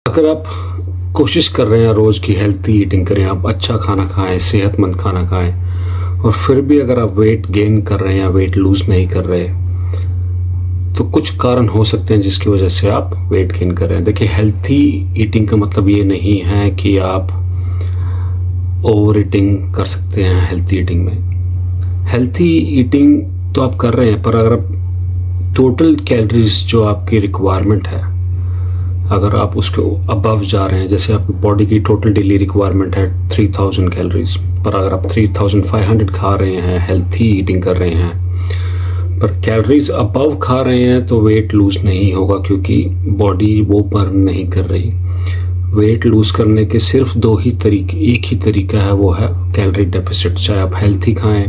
अगर आप कोशिश कर रहे हैं रोज़ की हेल्थी ईटिंग करें, आप अच्छा खाना खाएं, सेहतमंद खाना खाएं, और फिर भी अगर आप वेट गेन कर रहे हैं या वेट लूज़ नहीं कर रहे, तो कुछ कारण हो सकते हैं जिसकी वजह से आप वेट गेन कर रहे हैं। देखिए, हेल्थी ईटिंग का मतलब ये नहीं है कि आप ओवर ईटिंग कर सकते हैं। हेल्थी ईटिंग में हेल्थी ईटिंग तो आप कर रहे हैं, पर अगर आप टोटल कैलोरीज जो आपकी रिक्वायरमेंट है, अगर आप उसके अबव जा रहे हैं, जैसे आपकी बॉडी की टोटल डेली रिक्वायरमेंट है 3000 कैलोरीज, पर अगर आप 3500 खा रहे हैं, हेल्थी ईटिंग कर रहे हैं, पर कैलोरीज अबव खा रहे हैं, तो वेट लूज नहीं होगा, क्योंकि बॉडी वो बर्न नहीं कर रही। वेट लूज करने के सिर्फ एक ही तरीका है, वो है कैलोरी डेफिसिट। चाहे आप हेल्थी खाएं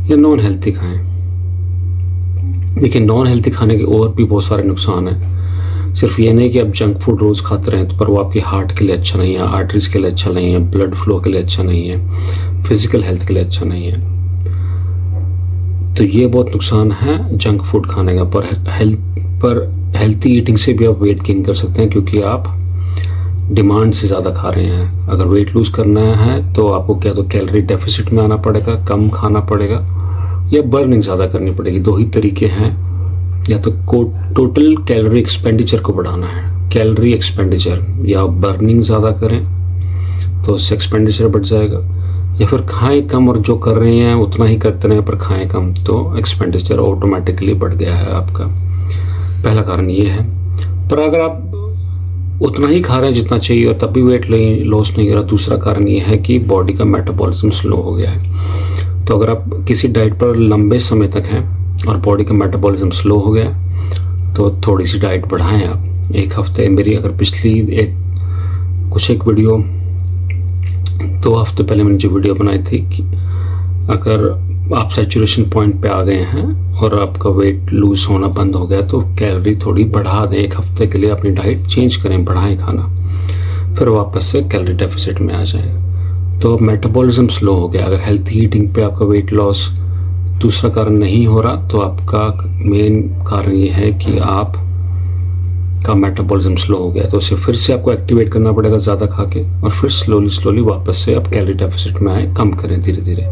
या नॉन हेल्थी खाएं। देखिए, नॉन हेल्थी खाने के और भी बहुत सारे नुकसान हैं। सिर्फ ये नहीं कि आप जंक फूड रोज़ खाते रहें, पर वो आपकी हार्ट के लिए अच्छा नहीं है, आर्टरीज के लिए अच्छा नहीं है, ब्लड फ्लो के लिए अच्छा नहीं है, फिजिकल हेल्थ के लिए अच्छा नहीं है। तो ये बहुत नुकसान है जंक फूड खाने का। पर हेल्थी ईटिंग से भी आप वेट गेन कर सकते हैं, क्योंकि आप डिमांड से ज़्यादा खा रहे हैं। अगर वेट लूज़ करना है तो आपको क्या तो कैलोरी डेफिसिट में आना पड़ेगा, कम खाना पड़ेगा, या बर्निंग ज़्यादा करनी पड़ेगी। दो ही तरीके हैं, या तो टोटल कैलोरी एक्सपेंडिचर को बढ़ाना है, कैलोरी एक्सपेंडिचर, या बर्निंग ज़्यादा करें तो उससे एक्सपेंडिचर बढ़ जाएगा, या फिर खाएं कम और जो कर रहे हैं उतना ही करते रहें पर खाएं कम, तो एक्सपेंडिचर ऑटोमेटिकली बढ़ गया है आपका। पहला कारण ये है। पर अगर आप उतना ही खा रहे हैं जितना चाहिए और तब भी वेट लॉस नहीं हो रहा, दूसरा कारण ये है कि बॉडी का मेटाबॉलिज्म स्लो हो गया है। तो अगर आप किसी डाइट पर लंबे समय तक हैं और बॉडी का मेटाबॉलिज्म स्लो हो गया, तो थोड़ी सी डाइट बढ़ाएं आप। एक हफ्ते, मेरी अगर पिछली एक वीडियो 2 हफ्ते पहले मैंने जो वीडियो बनाई थी कि अगर आप सैचुरेशन पॉइंट पे आ गए हैं और आपका वेट लूज होना बंद हो गया, तो कैलोरी थोड़ी बढ़ा दें। एक हफ्ते के लिए अपनी डाइट चेंज करें, बढ़ाएं खाना, फिर वापस से कैलोरी डेफिसिट में आ जाए। तो मेटाबॉलिज्म स्लो हो गया। अगर हेल्थी ईटिंग पे आपका वेट लॉस दूसरा कारण नहीं हो रहा, तो आपका मेन कारण ये है कि आप का मेटाबॉलिज्म स्लो हो गया। तो उसे फिर से आपको एक्टिवेट करना पड़ेगा ज़्यादा खा के, और फिर स्लोली वापस से आप कैलोरी डेफिसिट में आए, कम करें धीरे धीरे,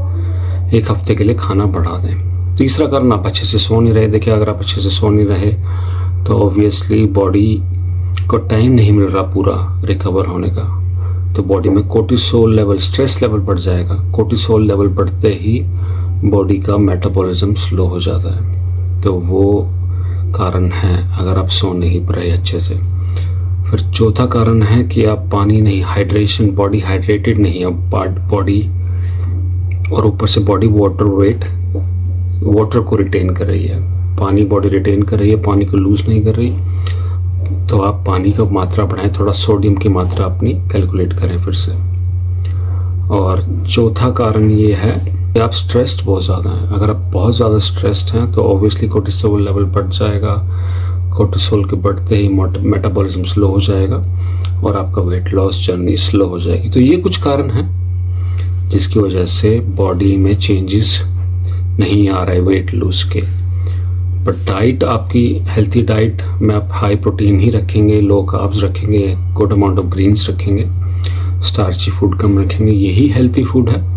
एक हफ्ते के लिए खाना बढ़ा दें। तीसरा कारण, आप अच्छे से सो नहीं रहे। देखिए, अगर आप अच्छे से सो नहीं रहे तो ऑब्वियसली बॉडी को टाइम नहीं मिल रहा पूरा रिकवर होने का, तो बॉडी में कोर्टिसोल लेवल, स्ट्रेस लेवल बढ़ जाएगा। कोर्टिसोल लेवल बढ़ते ही बॉडी का मेटाबॉलिज्म स्लो हो जाता है, तो वो कारण है अगर आप सो नहीं रहे अच्छे से। फिर चौथा कारण है कि आप पानी नहीं, हाइड्रेशन, बॉडी हाइड्रेटेड नहीं है बॉडी, और ऊपर से बॉडी वाटर को रिटेन कर रही है। पानी बॉडी रिटेन कर रही है, पानी को लूज नहीं कर रही। तो आप पानी का मात्रा बढ़ाएं, थोड़ा सोडियम की मात्रा अपनी कैलकुलेट करें फिर से। और चौथा कारण ये है कि आप स्ट्रेस्ड बहुत ज़्यादा हैं। अगर आप बहुत ज़्यादा स्ट्रेस्ड हैं तो ऑब्वियसली कोर्टिसोल लेवल बढ़ जाएगा। कोर्टिसोल के बढ़ते ही मेटाबॉलिज्म स्लो हो जाएगा और आपका वेट लॉस जर्नी स्लो हो जाएगी। तो ये कुछ कारण हैं जिसकी वजह से बॉडी में चेंजेस नहीं आ रहे वेट लूज के। पर डाइट, आपकी हेल्थी डाइट में आप हाई प्रोटीन ही रखेंगे, लो कार्ब्स रखेंगे, गुड अमाउंट ऑफ ग्रीन्स रखेंगे, स्टार्ची फूड कम रखेंगे, यही हेल्थी फूड है।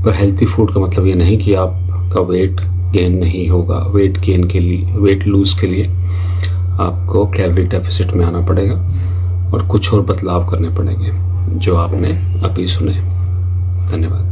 पर हेल्थी फूड का मतलब ये नहीं कि आपका वेट गेन नहीं होगा। वेट गेन के लिए, वेट लूज के लिए आपको कैलोरी डेफिसिट में आना पड़ेगा और कुछ और बदलाव करने पड़ेंगे जो आपने अभी सुने। धन्यवाद।